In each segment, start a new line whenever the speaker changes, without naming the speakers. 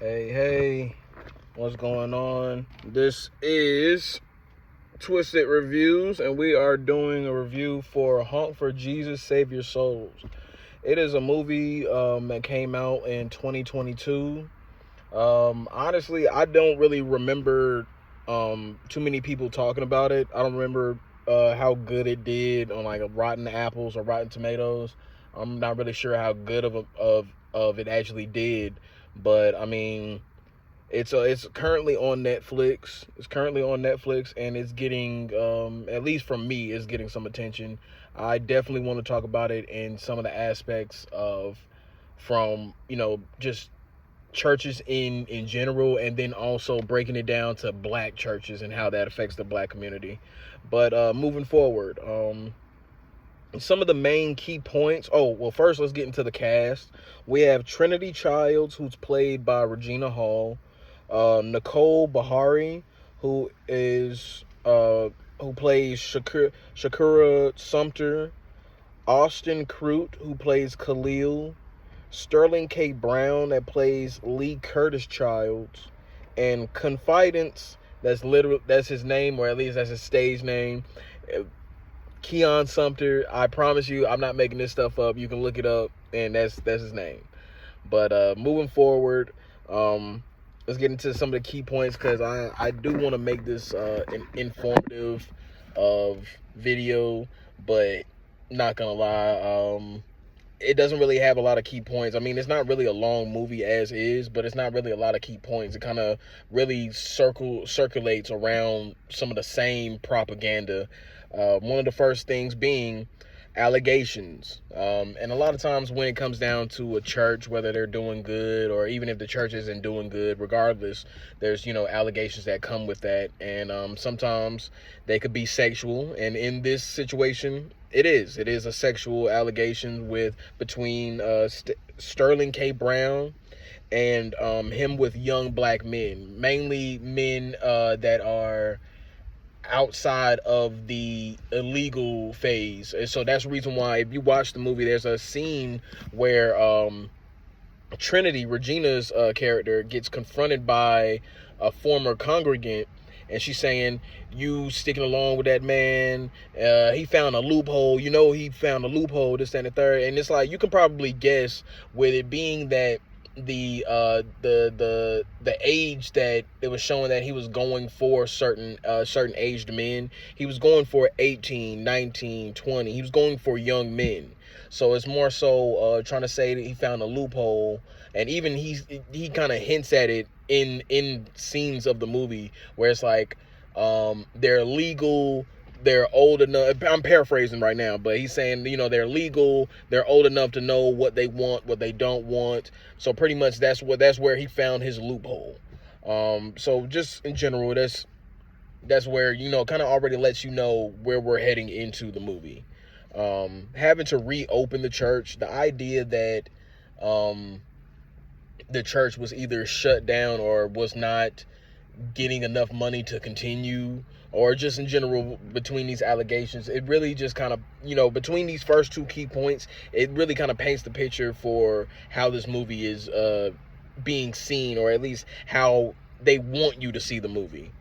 Hey, what's going on? This is Twisted Reviews, and we are doing a review for Honk for Jesus Save Your Souls. It is a movie that came out in 2022. Honestly, I don't really remember too many people talking about it. I don't remember how good it did on like Rotten Apples or Rotten Tomatoes. I'm not really sure how good of it actually did, but I mean, it's currently on Netflix. It's currently on Netflix, and it's getting at least from me, it's getting some attention. I definitely want to talk about it in some of the aspects of from just churches in general, and then also breaking it down to black churches and how that affects the black community. But moving forward, some of the main key points. Oh, well, first let's get into the cast. We have Trinity Childs, who's played by Regina Hall, Nicole Bahari, who is who plays Shakura Sumter, Austin Crute, who plays Khalil, Sterling K. Brown, that plays Lee Curtis Childs, and Confidence, that's his name, or at least that's his stage name, Keon Sumter. I promise you, I'm not making this stuff up. You can look it up, and that's his name. But moving forward, let's get into some of the key points, because I do want to make this an informative video, but not gonna lie, it doesn't really have a lot of key points. I mean, it's not really a long movie as is, but it's not really a lot of key points. It kind of really circulates around some of the same propaganda. One of the first things being allegations. And a lot of times when it comes down to a church, whether they're doing good or even if the church isn't doing good, regardless, there's, allegations that come with that. And sometimes they could be sexual. And in this situation, it is a sexual allegation between Sterling K. Brown and him with young black men, mainly men that are outside of the illegal phase. And so that's the reason why, if you watch the movie, there's a scene where Trinity, Regina's character, gets confronted by a former congregant, and she's saying, "You sticking along with that man? He found a loophole. He found a loophole. This, that, and the third." And it's like, you can probably guess, with it being that the age that it was showing that he was going for certain aged men. He was going for 18, 19, 20. He was going for young men. So it's more so trying to say that he found a loophole, and even he kind of hints at it in scenes of the movie where it's like, they're legal, they're old enough. I'm paraphrasing right now, but he's saying, they're legal, they're old enough to know what they want, what they don't want. So pretty much that's where he found his loophole. So just in general, that's where, kind of already lets you know where we're heading into the movie. Having to reopen the church, the idea that the church was either shut down or was not getting enough money to continue, or just in general, between these allegations, it really just kind of, between these first two key points, it really kind of paints the picture for how this movie is being seen, or at least how they want you to see the movie.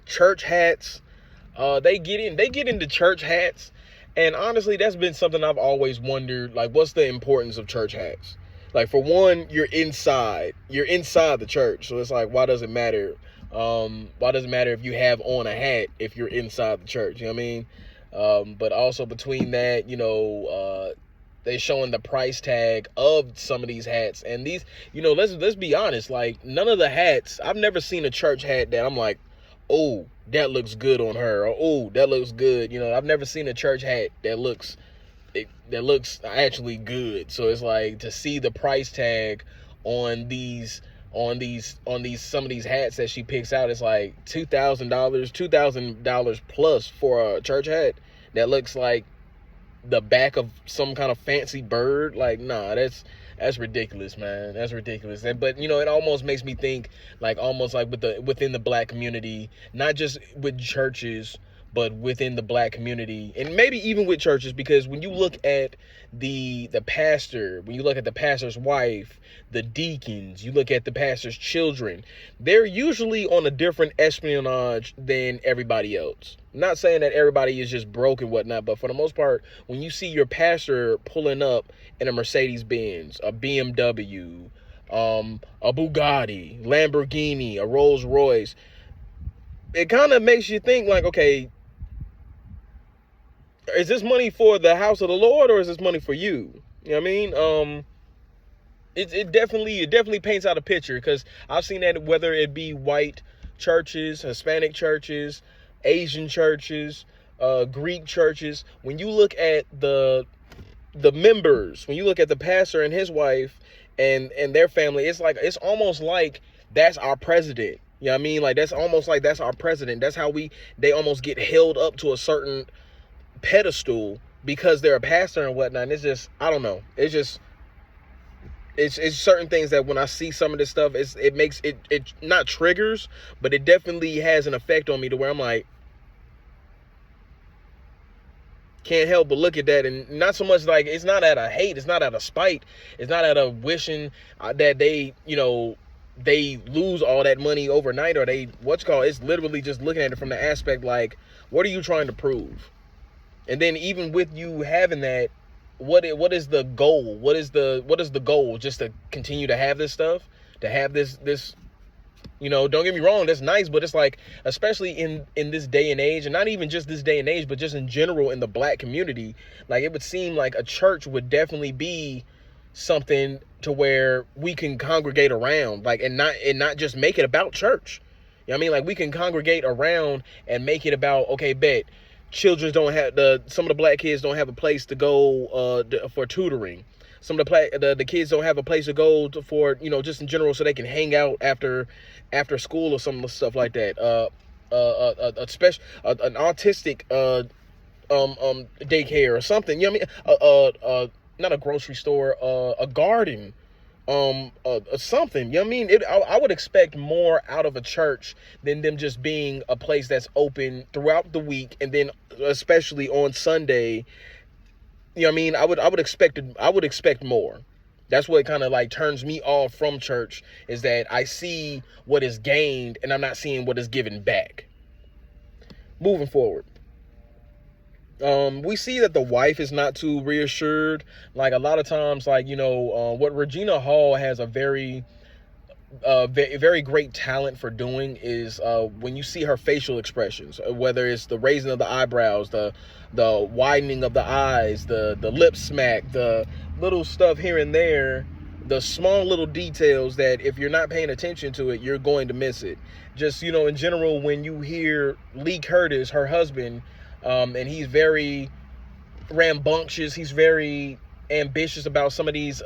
Church hats, they get into church hats, and honestly, that's been something I've always wondered. Like, what's the importance of church hats? Like, for one, you're inside the church, so it's like, why does it matter? Why does it matter if you have on a hat if you're inside the church? You know what I mean? But also between that, they showing the price tag of some of these hats, and these, let's be honest, like, none of the hats, I've never seen a church hat that I'm like, oh, that looks good on her, or oh, that looks good. I've never seen a church hat that looks actually good. So it's like, to see the price tag on some of these hats that she picks out, it's like $2,000 plus for a church hat that looks like the back of some kind of fancy bird. Like, nah, that's ridiculous, man. That's ridiculous. But it almost makes me think, like, almost like within the black community, not just with churches, but within the black community, and maybe even with churches, because when you look at the pastor, when you look at the pastor's wife, the deacons, you look at the pastor's children, they're usually on a different espionage than everybody else. I'm not saying that everybody is just broke and whatnot, but for the most part, when you see your pastor pulling up in a Mercedes-Benz, a BMW, a Bugatti, Lamborghini, a Rolls Royce, it kind of makes you think like, okay, is this money for the house of the Lord, or is this money for you? You know what I mean? It definitely paints out a picture, because I've seen that whether it be white churches, Hispanic churches, Asian churches, Greek churches. When you look at the members, when you look at the pastor and his wife and their family, it's almost like that's our president. You know what I mean? Like, that's almost like that's our president. That's how they almost get held up to a certain pedestal because they're a pastor and whatnot. And it's just, I don't know. It's certain things that when I see some of this stuff, it makes it not triggers, but it definitely has an effect on me to where I'm like, can't help but look at that. And not so much like, it's not out of hate, it's not out of spite, it's not out of wishing that they, they lose all that money overnight, or it's literally just looking at it from the aspect like, what are you trying to prove? And then even with you having that, what is the goal? What is the goal? Just to continue to have this stuff, to have this, don't get me wrong, that's nice, but it's like, especially in this day and age, and not even just this day and age, but just in general in the black community, like, it would seem like a church would definitely be something to where we can congregate around, like, and not just make it about church. You know what I mean? Like, we can congregate around and make it about, okay, bet children some of the black kids don't have a place to go for tutoring. Some of the kids don't have a place to go for just in general, so they can hang out after school or some of the stuff like that. An autistic daycare or something. You know what I mean? Not a grocery store, a garden, something. You know what I mean? I would expect more out of a church than them just being a place that's open throughout the week, and then especially on Sunday. You know what I mean? I would expect more. That's what kind of like turns me off from church, is that I see what is gained and I'm not seeing what is given back. Moving forward. We see that the wife is not too reassured. Like, a lot of times, like, what Regina Hall has a very great talent for doing is when you see her facial expressions, whether it's the raising of the eyebrows, the widening of the eyes, the lip smack, the little stuff here and there, the small little details that if you're not paying attention to it, you're going to miss it. Just, in general, when you hear Lee Curtis, her husband, and he's very rambunctious, he's very ambitious about some of these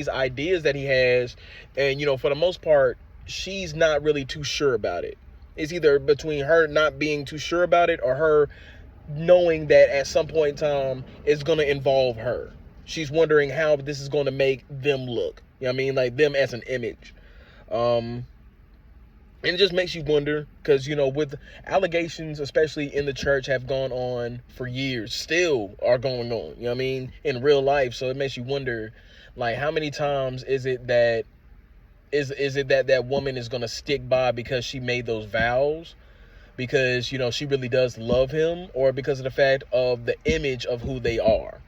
ideas that he has, and for the most part, she's not really too sure about it. It's either between her not being too sure about it, or her knowing that at some point in time it's going to involve her. She's wondering how this is going to make them look. You know what I mean? Like, them as an image. And it just makes you wonder, because, with allegations, especially in the church, have gone on for years, still are going on, you know what I mean, in real life. So it makes you wonder, like, how many times is it that that woman is going to stick by because she made those vows, because, she really does love him, or because of the fact of the image of who they are.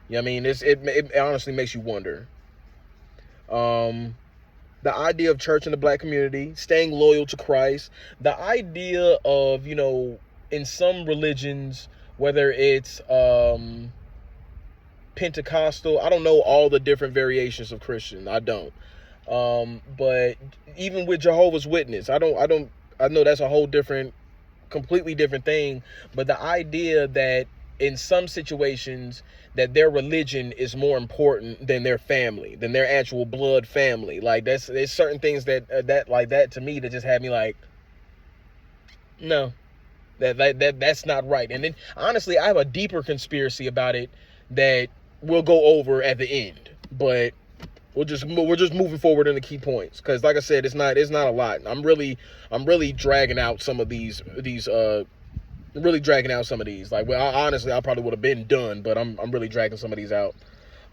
You know what I mean? It honestly makes you wonder. The idea of church in the black community, staying loyal to Christ, the idea of, in some religions, whether it's Pentecostal, I don't know all the different variations of Christian, I don't. But even with Jehovah's Witness, I know that's a whole completely different thing, but the idea that in some situations that their religion is more important than their family, than their actual blood family. Like, there's certain things that to me that just had me like, no, that's not right. And then honestly, I have a deeper conspiracy about it that we'll go over at the end, but we're just moving forward in the key points, because like I said, it's not a lot. I'm really dragging out some of these really dragging out some of these. Like, well, honestly, I probably would have been done, but I'm really dragging some of these out.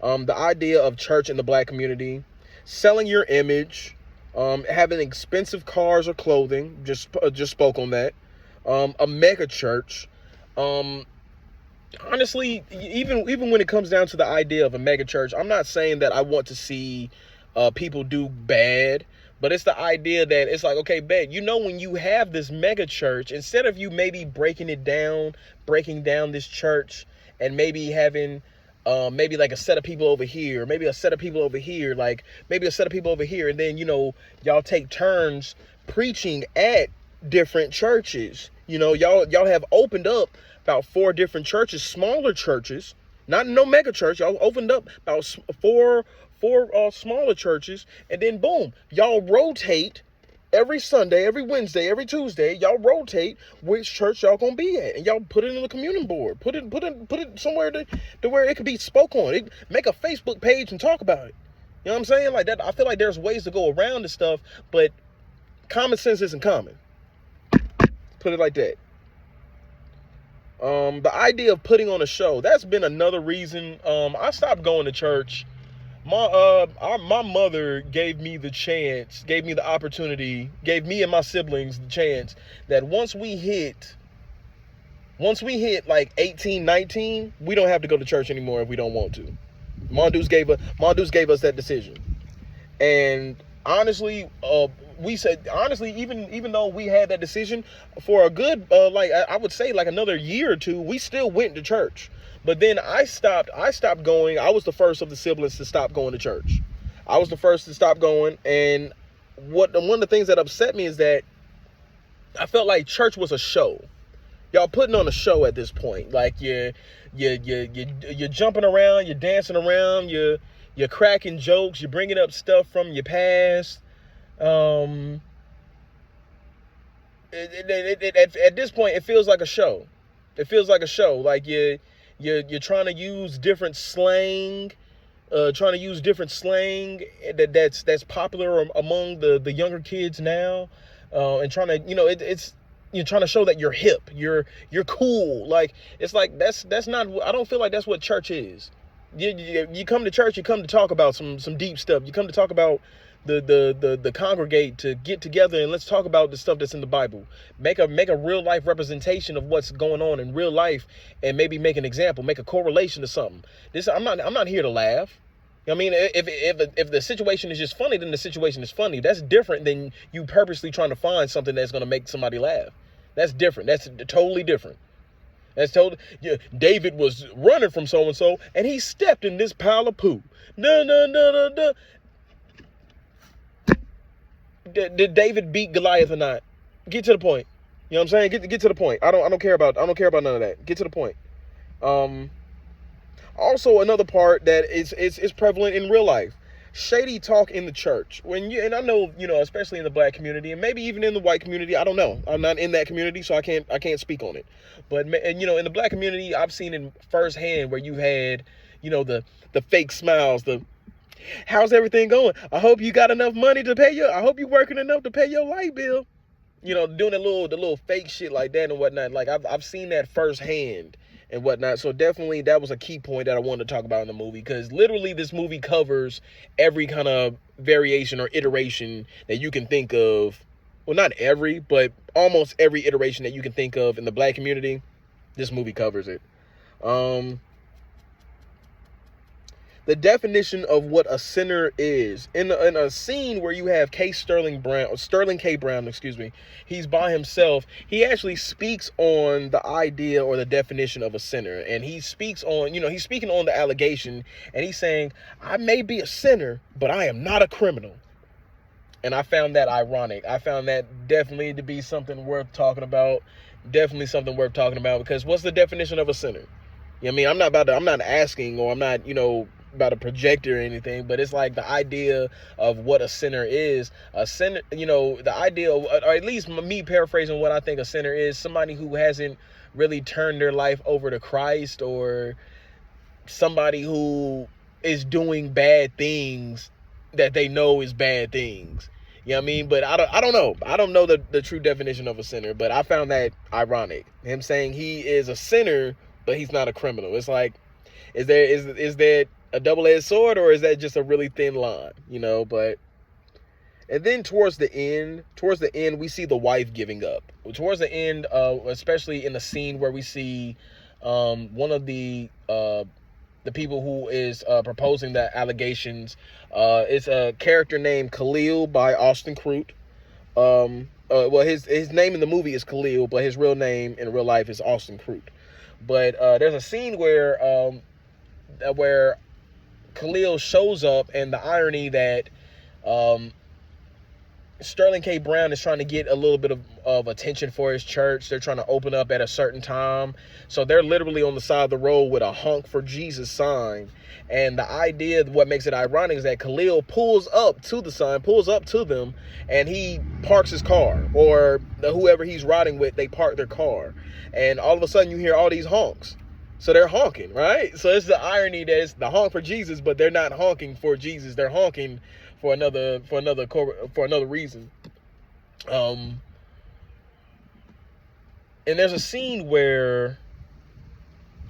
The idea of church in the black community, selling your image, having expensive cars or clothing. Just spoke on that. A mega church. Honestly, even when it comes down to the idea of a mega church, I'm not saying that I want to see people do bad, but it's the idea that it's like, okay, bet, when you have this mega church, instead of you maybe breaking down this church and maybe having maybe like a set of people over here, maybe a set of people over here, like maybe a set of people over here, and then y'all take turns preaching at different churches. Y'all have opened up about 4 different churches, smaller churches, not no mega church. Y'all opened up about four smaller churches, and then boom, y'all rotate every Sunday, every Wednesday, every Tuesday. Y'all rotate which church y'all gonna be at, and y'all put it in the communion board. Put it somewhere to where it could be spoke on. Make a Facebook page and talk about it. You know what I'm saying? Like that. I feel like there's ways to go around this stuff, but common sense isn't common. Put it like that. The idea of putting on a show, that's been another reason I stopped going to church. My mother gave me the chance, gave me the opportunity, gave me and my siblings the chance that once we hit like 18, 19, we don't have to go to church anymore if we don't want to. Mondoos gave us that decision. And honestly, we said, honestly, even though we had that decision for a good, like I would say like another year or two, we still went to church. But then I stopped going. I was the first of the siblings to stop going to church. I was the first to stop going. And one of the things that upset me is that I felt like church was a show. Y'all putting on a show at this point. Like you're jumping around, you're dancing around, you're cracking jokes, you're bringing up stuff from your past. At this point, it feels like a show. It feels like a show. Like you're trying to use different slang, that's popular among the younger kids now, and trying to you're trying to show that you're hip, you're cool. Like it's like that's not. I don't feel like that's what church is. You come to church, you come to talk about some deep stuff. You come to talk about the congregate, to get together and let's talk about the stuff that's in the Bible. Make a real life representation of what's going on in real life, and maybe make an example, make a correlation to something. I'm not here to laugh. I mean, if the situation is just funny, then the situation is funny. That's different than you purposely trying to find something that's going to make somebody laugh. That's different. That's totally different. David was running from so-and-so, and he stepped in this pile of poo. No. Did David beat Goliath or not? Get to the point. You know what I'm saying? Get to the point. I don't care about none of that. Get to the point. Also another part that is prevalent in real life. Shady talk in the church. And I know, especially in the black community, and maybe even in the white community, I don't know. I'm not in that community, so I can't speak on it. But in the black community, I've seen it firsthand where you had, the fake smiles, how's everything going? I hope you got enough money to pay I hope you're working enough to pay your light bill. Doing the little fake shit like that and whatnot. Like I've seen that firsthand and whatnot. So definitely that was a key point that I wanted to talk about in the movie, because literally this movie covers every kind of variation or iteration that you can think of. Well, not every, but almost every iteration that you can think of in the black community. This movie covers it. The definition of what a sinner is in a scene where you have Sterling K. Brown, he's by himself. He actually speaks on the idea or the definition of a sinner, and he speaks on, he's speaking on the allegation, and he's saying, I may be a sinner, but I am not a criminal. And I found that ironic. I found that definitely to be something worth talking about. Definitely something worth talking about, because what's the definition of a sinner? You know what I mean? I'm not asking, or I'm not, about a projector or anything, but it's like the idea of what a sinner is. A sinner, the idea of, or at least me paraphrasing what I think a sinner is, somebody who hasn't really turned their life over to Christ, or somebody who is doing bad things that they know is bad things. You know what I mean? But I don't know. I don't know the true definition of a sinner, but I found that ironic. Him saying he is a sinner, but he's not a criminal. It's like, is there a double-edged sword, or is that just a really thin line? You know, but and then towards the end, we see the wife giving up. Towards the end, especially in the scene where we see one of the people who is proposing the allegations is a character named Khalil by Austin Crute. Well, his name in the movie is Khalil, but his real name in real life is Austin Crute. But there's a scene where Khalil shows up, and the irony that Sterling K. Brown is trying to get a little bit of attention for his church. They're trying to open up at a certain time. So they're literally on the side of the road with a Honk for Jesus sign. And the idea, what makes it ironic, is that Khalil pulls up to the sign, pulls up to them, and he parks his car. Or whoever he's riding with, they park their car. And all of a sudden you hear all these honks. So they're honking, right? So it's the irony that it's the honk for Jesus, but they're not honking for Jesus. They're honking for another reason. And there's a scene where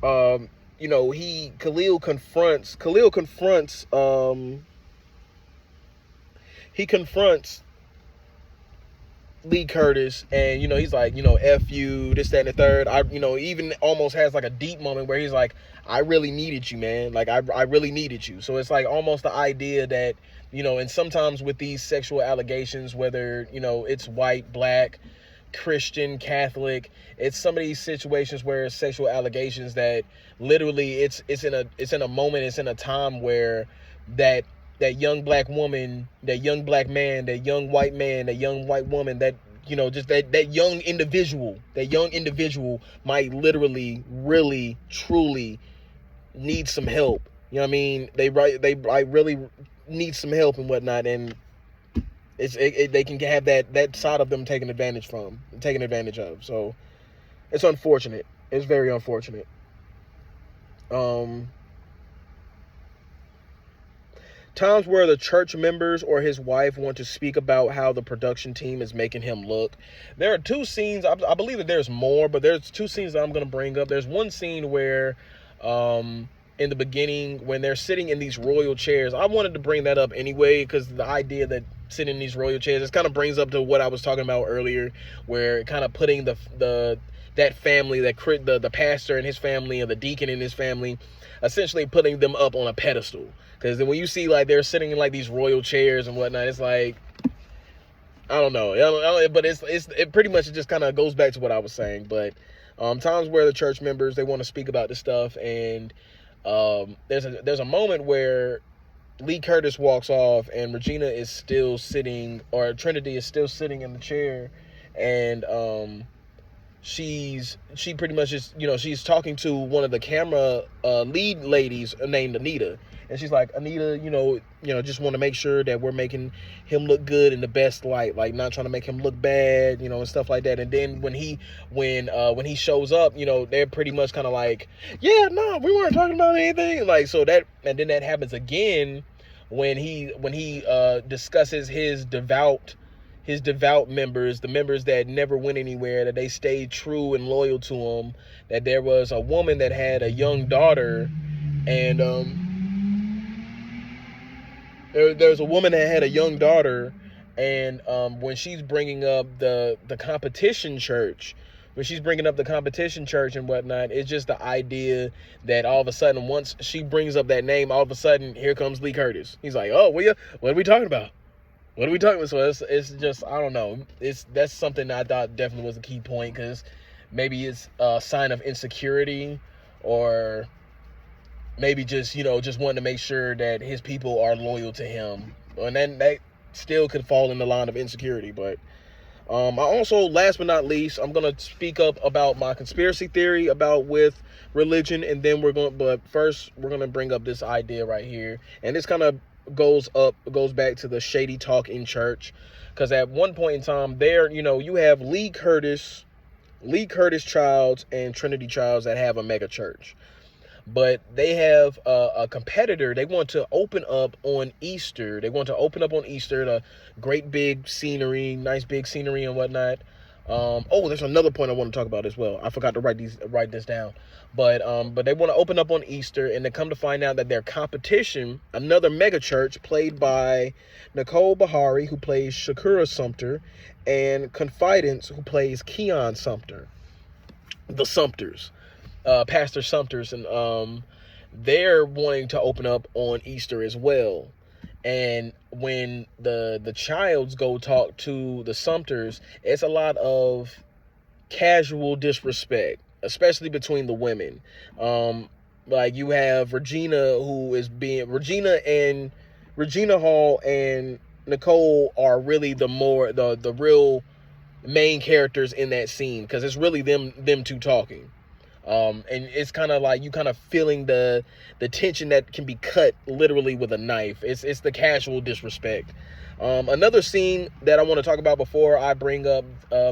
Khalil confronts Lee Curtis, and he's like, F you, this, that, and the third. Even almost has like a deep moment where he's like, I really needed you, man. Like I really needed you. So it's like almost the idea that, and sometimes with these sexual allegations, whether, it's white, black, Christian, Catholic, it's some of these situations where it's sexual allegations that literally it's in a moment, it's in a time where that young black woman, that young black man, that young white man, that young white woman, that just that young individual might literally, really, truly need some help. You know what I mean? They really need some help and whatnot, and they can have that side of them taken advantage of. So it's unfortunate. It's very unfortunate. Times where the church members or his wife want to speak about how the production team is making him look. There are two scenes. I believe that there's more, but there's two scenes that I'm going to bring up. There's one scene where in the beginning, when they're sitting in these royal chairs, I wanted to bring that up anyway, because the idea that sitting in these royal chairs, it kind of brings up to what I was talking about earlier, where kind of putting that family, the pastor and his family, and the deacon and his family, essentially putting them up on a pedestal. Because when you see like they're sitting in like these royal chairs and whatnot, it's like, I don't know, but it pretty much just kind of goes back to what I was saying. But times where the church members, they want to speak about this stuff, and there's a moment where Lee Curtis walks off and Regina is still sitting, or Trinity is still sitting in the chair, and she pretty much just, she's talking to one of the camera lead ladies named Anita, and she's like, Anita, just want to make sure that we're making him look good in the best light, like not trying to make him look bad, and stuff like that. And then when he shows up, they're pretty much kind of like, yeah, no, we weren't talking about anything, like, so that, and then that happens again when he discusses his devout members, the members that never went anywhere, that they stayed true and loyal to him, that there was a woman that had a young daughter, and there's a woman that had a young daughter, and when she's bringing up the competition church, and whatnot, it's just the idea that all of a sudden, once she brings up that name, all of a sudden, here comes Lee Curtis. He's like, oh, what are we talking about? What are we talking about? So it's just, I don't know. That's something that I thought definitely was a key point, because maybe it's a sign of insecurity, or maybe just wanting to make sure that his people are loyal to him, and then that still could fall in the line of insecurity. But I also, last but not least, I'm gonna speak up about my conspiracy theory with religion, and then but first we're gonna bring up this idea right here, and this kind of goes back to the shady talk in church, because at one point in time there, you have Lee Curtis Childs and Trinity Childs that have a mega church. but they have a competitor. They want to open up on Easter. They want to open up on Easter, the great big scenery, nice big scenery and whatnot. Oh, there's another point I want to talk about as well. I forgot to write this down. But they want to open up on Easter, and they come to find out that their competition, another mega church played by Nicole Bahari, who plays Shakura Sumter, and Confidence, who plays Keon Sumter, the Sumters, Pastor Sumters, and they're wanting to open up on Easter as well. And when the Childs go talk to the Sumters, it's a lot of casual disrespect, especially between the women. Like you have Regina, who is being Regina Hall and Nicole are really the real main characters in that scene, because it's really them two talking. And it's kind of like you kind of feeling the tension that can be cut literally with a knife. It's the casual disrespect. Another scene that I want to talk about before I bring up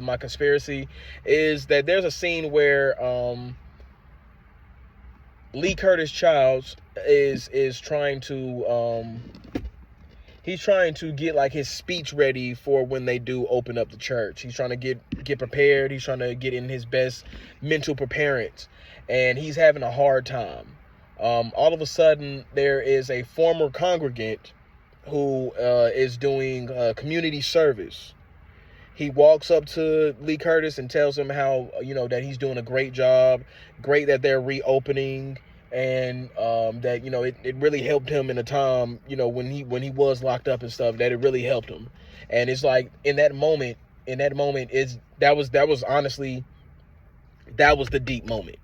my conspiracy is that there's a scene where Lee Curtis Childs is trying to he's trying to get like his speech ready for when they do open up the church. He's trying to get prepared. He's trying to get in his best mental preparedness, and he's having a hard time. All of a sudden, there is a former congregant who is doing community service. He walks up to Lee Curtis and tells him how, that he's doing a great job, great that they're reopening, and that, it really helped him in a time, when he was locked up and stuff, that it really helped him. And it's like in that moment, that was honestly, that was the deep moment.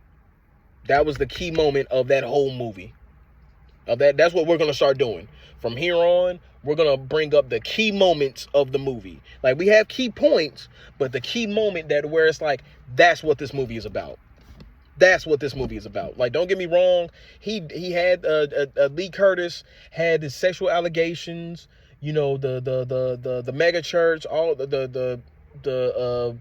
That was the key moment of that whole movie. That's what we're going to start doing. From here on, we're going to bring up the key moments of the movie. Like, we have key points, but the key moment where it's like, that's what this movie is about. That's what this movie is about. Like, don't get me wrong. He had Lee Curtis had his sexual allegations, the mega church, all the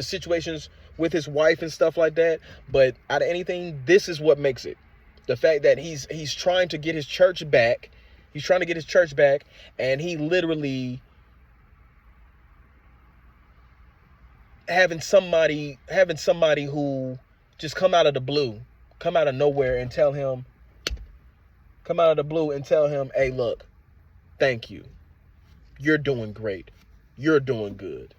situations with his wife and stuff like that. But out of anything, this is what makes it. The fact that he's trying to get his church back. He's trying to get his church back, and he literally having somebody who just come out of nowhere and tell him, hey, look, thank you. You're doing great. You're doing good.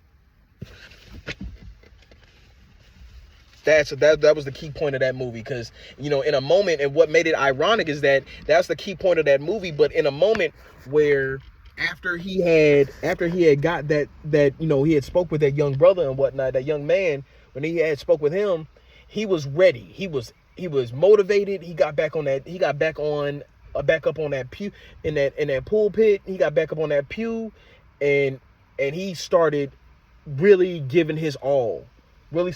That was the key point of that movie, because in a moment, and what made it ironic is that that's the key point of that movie. But in a moment where after he had got that he had spoke with that young brother and whatnot, that young man, when he had spoke with him, he was ready. He was motivated. He got back up on that pew in that pulpit. He got back up on that pew, and he started really giving his all. But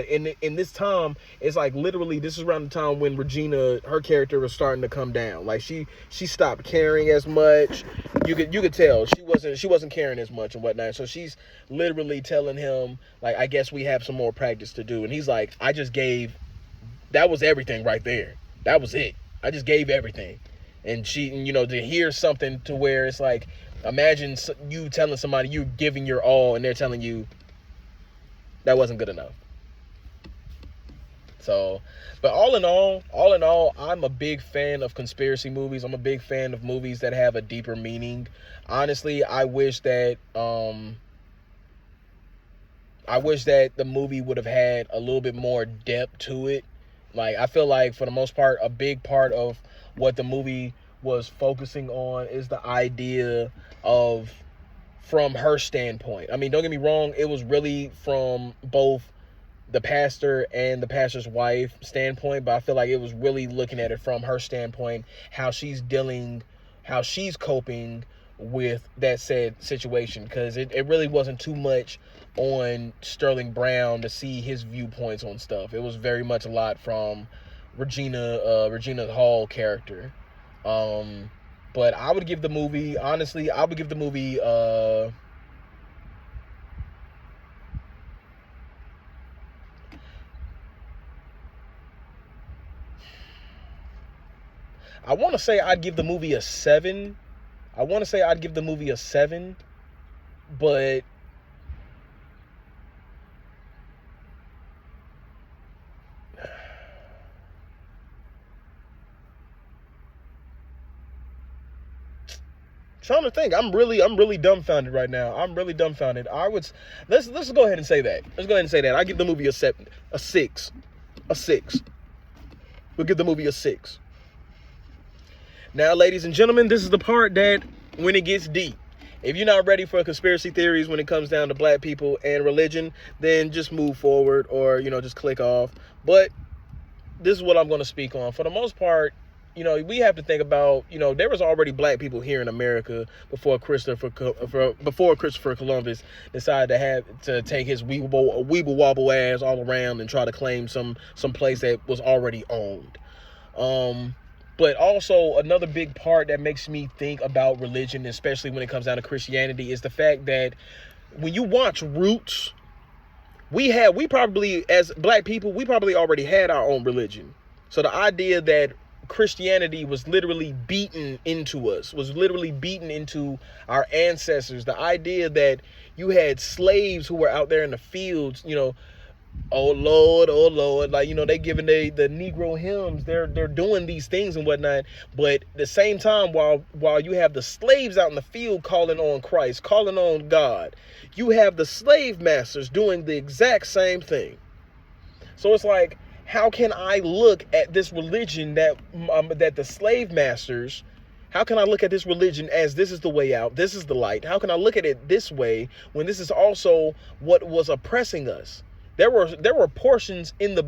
in this time, it's like literally this is around the time when Regina, her character, was starting to come down. Like she stopped caring as much. You could tell she wasn't caring as much and whatnot. So she's literally telling him, like, I guess we have some more practice to do. And he's like, that was everything right there. That was it. I just gave everything. And she, to hear something to where it's like, imagine you telling somebody you're giving your all and they're telling you that wasn't good enough. So, but all in all, I'm a big fan of conspiracy movies. I'm a big fan of movies that have a deeper meaning. Honestly, I wish that the movie would have had a little bit more depth to it. Like, I feel like for the most part, a big part of what the movie was focusing on is the idea of, from her standpoint. I mean, don't get me wrong, it was really from both the pastor and the pastor's wife standpoint, but I feel like it was really looking at it from her standpoint, how she's coping with that said situation, because it really wasn't too much on Sterling Brown to see his viewpoints on stuff. It was very much a lot from Regina Hall character. But I would give the movie, honestly, I want to say I'd give the movie a 7. But trying to think. I'm really dumbfounded right now. I'm really dumbfounded. Let's go ahead and say that. I give the movie a 6. We'll give the movie a 6. Now, ladies and gentlemen, this is the part that when it gets deep. If you're not ready for conspiracy theories when it comes down to black people and religion, then just move forward or, just click off. But this is what I'm going to speak on. For the most part, we have to think about, there was already black people here in America before Christopher Columbus decided to take his weeble wobble ass all around and try to claim some place that was already owned. But also another big part that makes me think about religion, especially when it comes down to Christianity, is the fact that when you watch Roots, we probably, as black people, we probably already had our own religion. So the idea that Christianity was literally beaten into us, was literally beaten into our ancestors. The idea that you had slaves who were out there in the fields, oh Lord, like, they giving the Negro hymns, they're doing these things and whatnot. But at the same time, while you have the slaves out in the field calling on Christ, calling on God, you have the slave masters doing the exact same thing. So it's like, how can I look at this religion that the slave masters, how can I look at this religion as this is the way out, this is the light? How can I look at it this way when this is also what was oppressing us? There were portions in the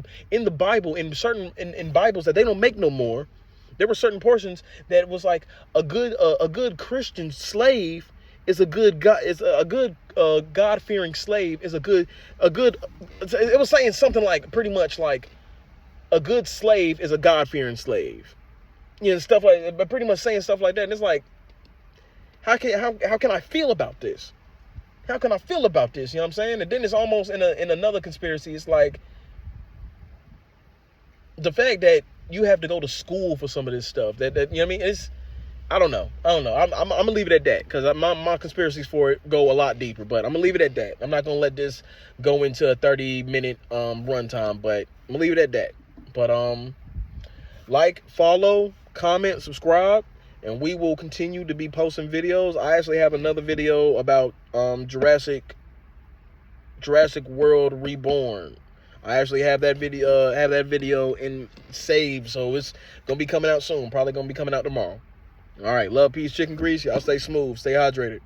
Bible, in Bibles that they don't make no more. There were certain portions that was like a good Christian slave is a good God-fearing slave is a good. It was saying something like pretty much like a good slave is a God-fearing slave, stuff like, but pretty much saying stuff like that. And it's like, how can I feel about this? How can I feel about this? You know what I'm saying? And then it's almost in another conspiracy. It's like the fact that you have to go to school for some of this stuff. That you know what I mean? It's, I don't know. I'm gonna leave it at that, because my conspiracies for it go a lot deeper. But I'm gonna leave it at that. I'm not gonna let this go into a 30-minute runtime. But I'm gonna leave it at that. But like, follow, comment, subscribe, and we will continue to be posting videos. I actually have another video about Jurassic World Reborn. I actually have that video in saved, so it's gonna be coming out soon. Probably gonna be coming out tomorrow. All right, love, peace, chicken grease. Y'all stay smooth, stay hydrated.